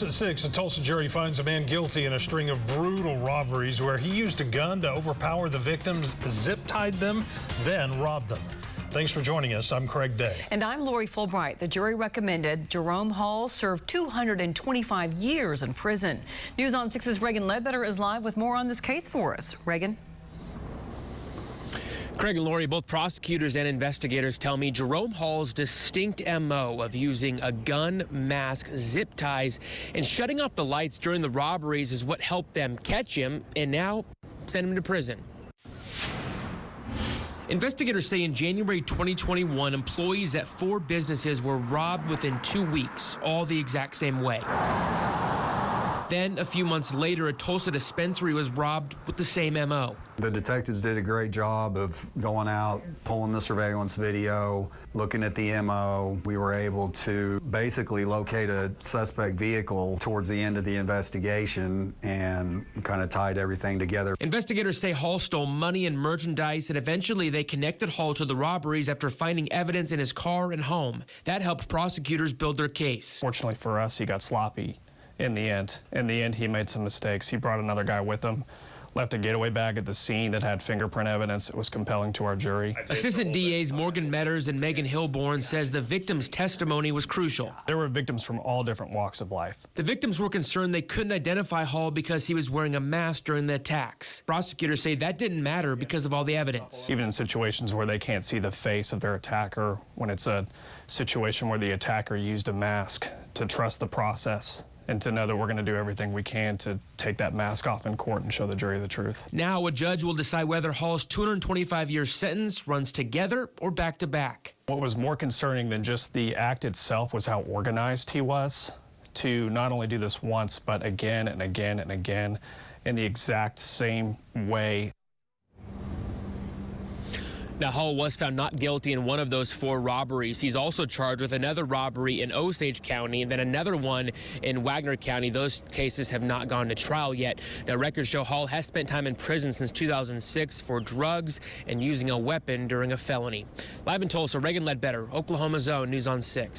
At 6, a Tulsa jury finds a man guilty in a string of brutal robberies where he used a gun to overpower the victims, zip-tied them, then robbed them. Thanks for joining us. I'm Craig Day. And I'm Lori Fulbright. The jury recommended Jerome Hall serve 225 years in prison. News on 6's Reagan Ledbetter is live with more on this case for us. Reagan? Craig and Lori, both prosecutors and investigators tell me Jerome Hall's distinct M.O. of using a gun, mask, zip ties, and shutting off the lights during the robberies is what helped them catch him and now send him to prison. Investigators say in January 2021, employees at 4 businesses were robbed within 2 weeks, all the exact same way. Then, a few months later, a Tulsa dispensary was robbed with the same M.O. The detectives did a great job of going out, pulling the surveillance video, looking at the M.O. We were able to basically locate a suspect vehicle towards the end of the investigation and kind of tied everything together. Investigators say Hall stole money and merchandise, and eventually they connected Hall to the robberies after finding evidence in his car and home. That helped prosecutors build their case. Fortunately for us, he got sloppy. In the end, he made some mistakes. He brought another guy with him, left a getaway bag at the scene that had fingerprint evidence that was compelling to our jury. Assistant DAs Morgan Metters and Megan Hilborn says the victim's testimony was crucial. There were victims from all different walks of life. The victims were concerned they couldn't identify Hall because he was wearing a mask during the attacks. Prosecutors say that didn't matter because of all the evidence. Even in situations where they can't see the face of their attacker, when it's a situation where the attacker used a mask, to trust the process and to know that we're going to do everything we can to take that mask off in court and show the jury the truth. Now a judge will decide whether Hall's 225-year sentence runs together or back to back. What was more concerning than just the act itself was how organized he was to not only do this once, but again and again and again in the exact same way. Now, Hall was found not guilty in one of those 4 robberies. He's also charged with another robbery in Osage County and then another one in Wagner County. Those cases have not gone to trial yet. Now, records show Hall has spent time in prison since 2006 for drugs and using a weapon during a felony. Live in Tulsa, Reagan Ledbetter, Oklahoma's Own, News on 6.